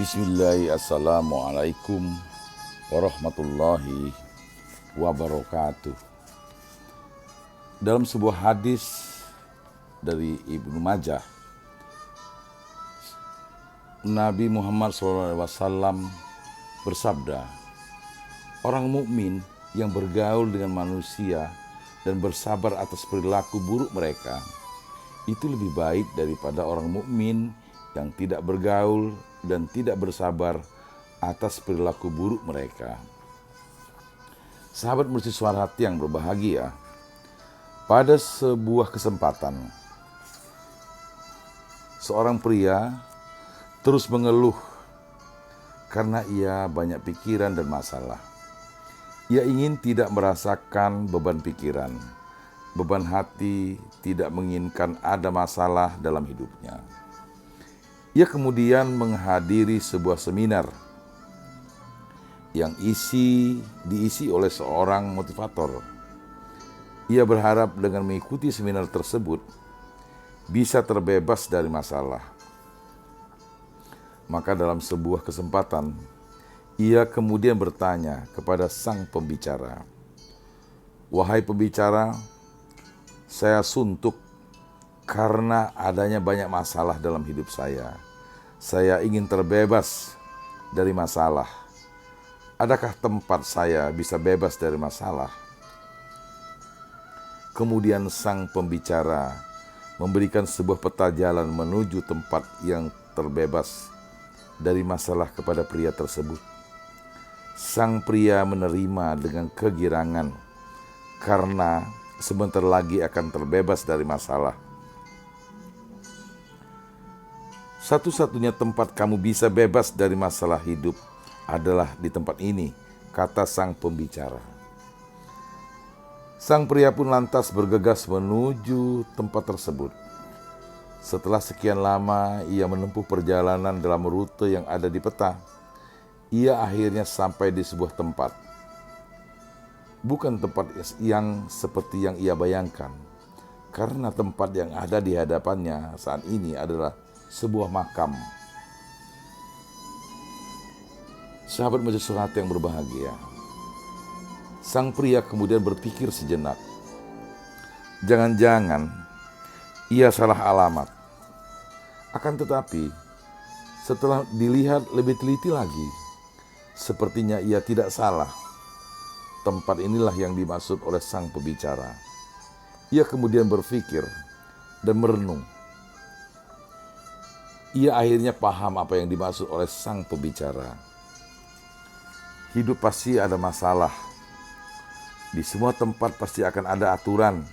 Bismillahirrahmanirrahim. Assalamualaikum warahmatullahi wabarakatuh. Dalam sebuah hadis dari Ibnu Majah, Nabi Muhammad SAW bersabda, orang mukmin yang bergaul dengan manusia dan bersabar atas perilaku buruk mereka itu lebih baik daripada orang mukmin yang tidak bergaul dan tidak bersabar atas perilaku buruk mereka. Sahabat mercusuar hati yang berbahagia, pada sebuah kesempatan seorang pria terus mengeluh karena ia banyak pikiran dan masalah. Ia ingin tidak merasakan beban pikiran, beban hati, tidak menginginkan ada masalah dalam hidupnya. Ia kemudian menghadiri sebuah seminar yang diisi oleh seorang motivator. Ia berharap dengan mengikuti seminar tersebut bisa terbebas dari masalah. Maka dalam sebuah kesempatan, ia kemudian bertanya kepada sang pembicara, "Wahai pembicara, saya suntuk karena adanya banyak masalah dalam hidup saya. Saya ingin terbebas dari masalah. Adakah tempat saya bisa bebas dari masalah?" Kemudian sang pembicara memberikan sebuah peta jalan menuju tempat yang terbebas dari masalah kepada pria tersebut. Sang pria menerima dengan kegirangan karena sebentar lagi akan terbebas dari masalah. "Satu-satunya tempat kamu bisa bebas dari masalah hidup adalah di tempat ini," kata sang pembicara. Sang pria pun lantas bergegas menuju tempat tersebut. Setelah sekian lama ia menempuh perjalanan dalam rute yang ada di peta, ia akhirnya sampai di sebuah tempat. Bukan tempat yang seperti yang ia bayangkan, karena tempat yang ada di hadapannya saat ini adalah sebuah makam. Sahabat mercusuar hati yang berbahagia, sang pria kemudian berpikir sejenak. Jangan-jangan ia salah alamat. Akan tetapi, setelah dilihat lebih teliti lagi, sepertinya ia tidak salah. Tempat inilah yang dimaksud oleh sang pembicara. Ia kemudian berpikir dan merenung. Ia akhirnya paham apa yang dimaksud oleh sang pembicara. Hidup pasti ada masalah. Di semua tempat pasti akan ada aturan.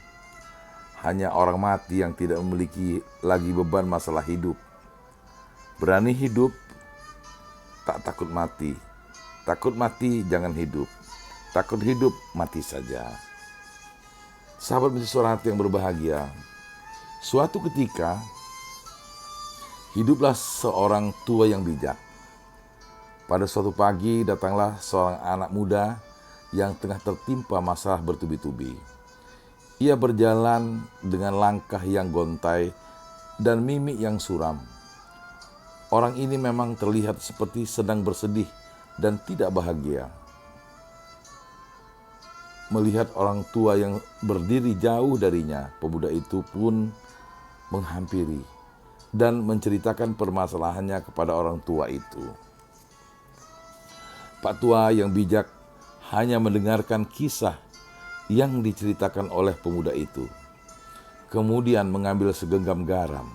Hanya orang mati yang tidak memiliki lagi beban masalah hidup. Berani hidup, tak takut mati. Takut mati, jangan hidup. Takut hidup, mati saja. Sahabat mercusuar hati yang berbahagia, suatu ketika hiduplah seorang tua yang bijak. Pada suatu pagi datanglah seorang anak muda yang tengah tertimpa masalah bertubi-tubi. Ia berjalan dengan langkah yang gontai dan mimik yang suram. Orang ini memang terlihat seperti sedang bersedih dan tidak bahagia. Melihat orang tua yang berdiri jauh darinya, pemuda itu pun menghampiri dan menceritakan permasalahannya kepada orang tua itu. Pak tua yang bijak hanya mendengarkan kisah yang diceritakan oleh pemuda itu. Kemudian mengambil segenggam garam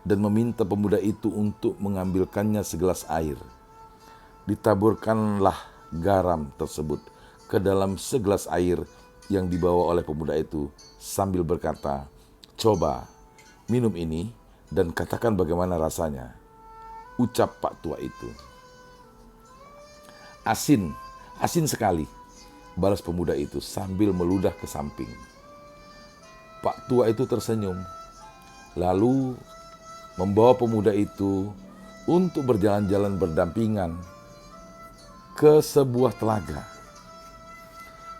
dan meminta pemuda itu untuk mengambilkannya segelas air. Ditaburkanlah garam tersebut ke dalam segelas air yang dibawa oleh pemuda itu sambil berkata, "Coba minum ini dan katakan bagaimana rasanya," ucap Pak tua itu. "Asin, asin sekali," balas pemuda itu sambil meludah ke samping. Pak tua itu tersenyum, lalu membawa pemuda itu untuk berjalan-jalan berdampingan ke sebuah telaga.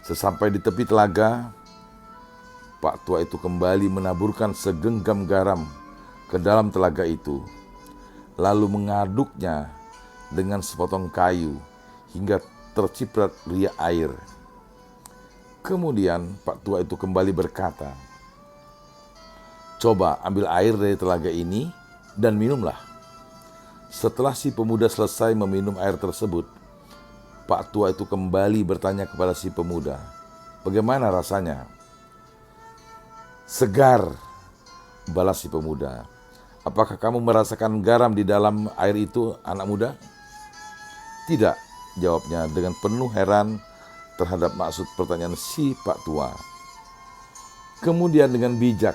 Sesampai di tepi telaga, Pak tua itu kembali menaburkan segenggam garam ke dalam telaga itu. lalu mengaduknya dengan sepotong kayu hingga terciprat riak air. Kemudian Pak tua itu kembali berkata, "Coba ambil air dari telaga ini dan minumlah." Setelah si pemuda selesai meminum air tersebut, Pak tua itu kembali bertanya kepada si pemuda, "Bagaimana rasanya?" "Segar," balas si pemuda. "Apakah kamu merasakan garam di dalam air itu, anak muda?" "Tidak," jawabnya dengan penuh heran terhadap maksud pertanyaan si Pak tua. Kemudian dengan bijak,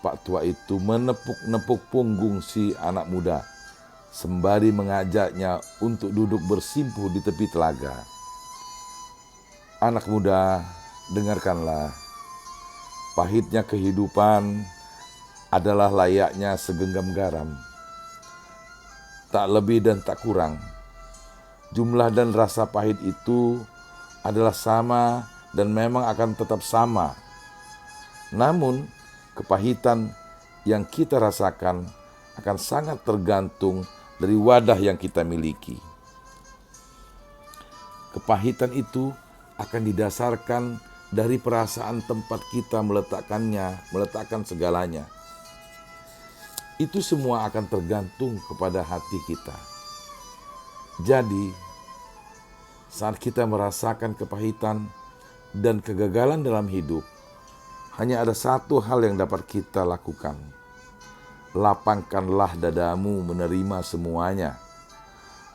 Pak tua itu menepuk-nepuk punggung si anak muda, sembari mengajaknya untuk duduk bersimpuh di tepi telaga. "Anak muda, dengarkanlah. Pahitnya kehidupan adalah layaknya segenggam garam. Tak lebih dan tak kurang. Jumlah dan rasa pahit itu adalah sama dan memang akan tetap sama. Namun, kepahitan yang kita rasakan akan sangat tergantung dari wadah yang kita miliki. Kepahitan itu akan didasarkan dari perasaan tempat kita meletakkan segalanya. Itu semua akan tergantung kepada hati kita. Jadi, saat kita merasakan kepahitan dan kegagalan dalam hidup, hanya ada satu hal yang dapat kita lakukan. Lapangkanlah dadamu menerima semuanya.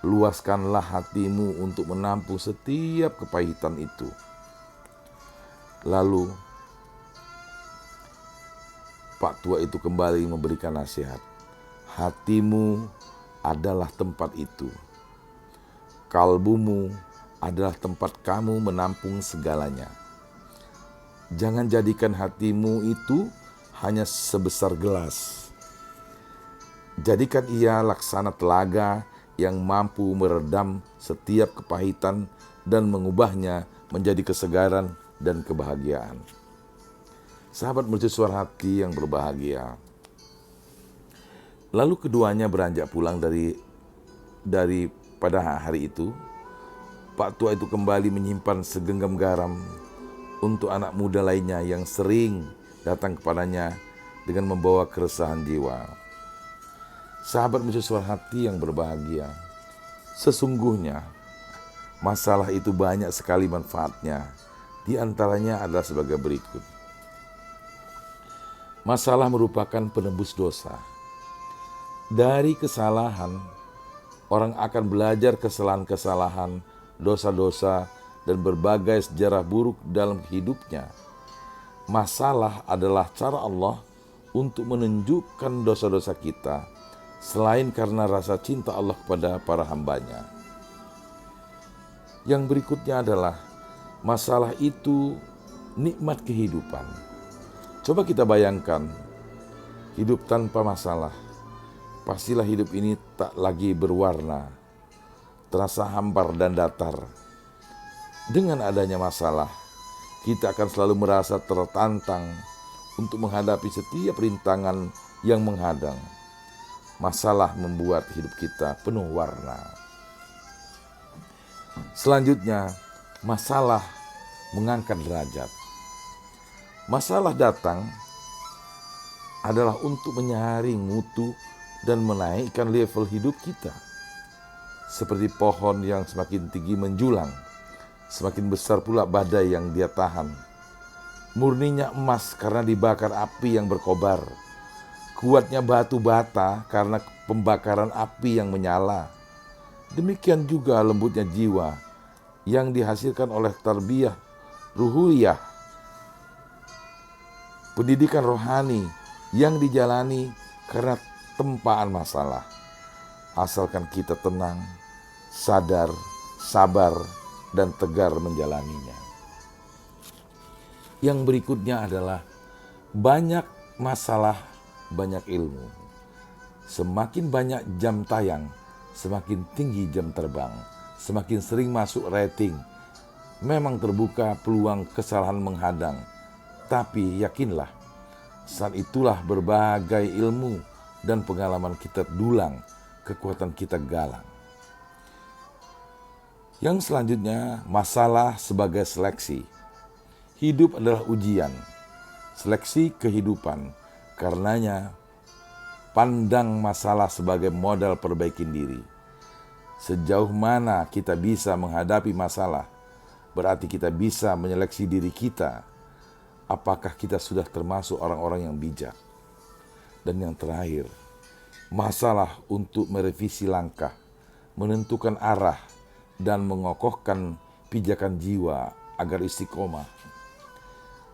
Luaskanlah hatimu untuk menampung setiap kepahitan itu. Lalu, Pak tua itu kembali memberikan nasihat. Hatimu adalah tempat itu. Kalbumu adalah tempat kamu menampung segalanya. Jangan jadikan hatimu itu hanya sebesar gelas. Jadikan ia laksana telaga yang mampu meredam setiap kepahitan dan mengubahnya menjadi kesegaran dan kebahagiaan. Sahabat mercusuar hati yang berbahagia. Lalu keduanya beranjak pulang dari pada hari itu. Pak tua itu kembali menyimpan segenggam garam untuk anak muda lainnya yang sering datang kepadanya dengan membawa keresahan jiwa. Sahabat mercusuar hati yang berbahagia. Sesungguhnya masalah itu banyak sekali manfaatnya. Di antaranya adalah sebagai berikut. Masalah merupakan penebus dosa. Dari kesalahan, orang akan belajar kesalahan-kesalahan, dosa-dosa, dan berbagai sejarah buruk dalam hidupnya. Masalah adalah cara Allah untuk menunjukkan dosa-dosa kita, selain karena rasa cinta Allah kepada para hambanya. Yang berikutnya adalah masalah itu nikmat kehidupan. Coba kita bayangkan, hidup tanpa masalah. Pastilah hidup ini tak lagi berwarna, terasa hambar dan datar. Dengan adanya masalah, kita akan selalu merasa tertantang untuk menghadapi setiap rintangan yang menghadang. Masalah membuat hidup kita penuh warna. Selanjutnya, masalah mengangkat derajat. Masalah datang adalah untuk menyaring mutu dan menaikkan level hidup kita. Seperti pohon yang semakin tinggi menjulang, semakin besar pula badai yang dia tahan. Murninya emas karena dibakar api yang berkobar. Kuatnya batu bata karena pembakaran api yang menyala. Demikian juga lembutnya jiwa yang dihasilkan oleh tarbiyah ruhiyah, pendidikan rohani yang dijalani karena tempaan masalah. Asalkan kita tenang, sadar, sabar, dan tegar menjalaninya. Yang berikutnya adalah banyak masalah, banyak ilmu. Semakin banyak jam tayang, semakin tinggi jam terbang. Semakin sering masuk rating, memang terbuka peluang kesalahan menghadang. Tapi yakinlah, saat itulah berbagai ilmu dan pengalaman kita dulang kekuatan kita galang. Yang selanjutnya, masalah sebagai seleksi. Hidup adalah ujian, seleksi kehidupan. Karenanya, pandang masalah sebagai modal perbaikin diri. Sejauh mana kita bisa menghadapi masalah, berarti kita bisa menyeleksi diri kita. Apakah kita sudah termasuk orang-orang yang bijak? Dan yang terakhir, masalah untuk merevisi langkah, menentukan arah, dan mengokohkan pijakan jiwa agar istiqomah.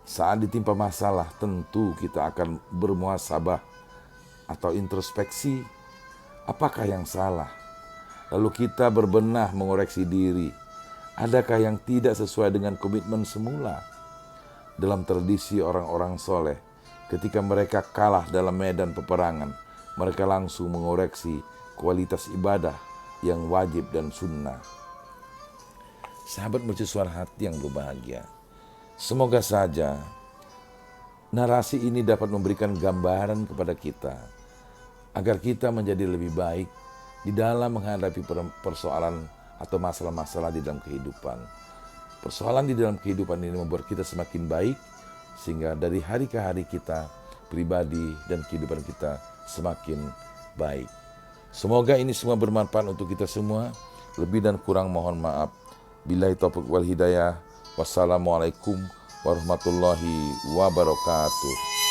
Saat ditimpa masalah, tentu kita akan bermuhasabah atau introspeksi. Apakah yang salah? Lalu kita berbenah mengoreksi diri. Adakah yang tidak sesuai dengan komitmen semula? Dalam tradisi orang-orang soleh, ketika mereka kalah dalam medan peperangan, mereka langsung mengoreksi kualitas ibadah yang wajib dan sunnah. Sahabat mercusuar hati yang berbahagia, semoga saja narasi ini dapat memberikan gambaran kepada kita agar kita menjadi lebih baik di dalam menghadapi persoalan atau masalah-masalah di dalam kehidupan. Persoalan di dalam kehidupan ini membuat kita semakin baik, sehingga dari hari ke hari kita pribadi dan kehidupan kita semakin baik. Semoga ini semua bermanfaat untuk kita semua. Lebih dan kurang mohon maaf. Billahi taufiq wal hidayah. Wassalamualaikum warahmatullahi wabarakatuh.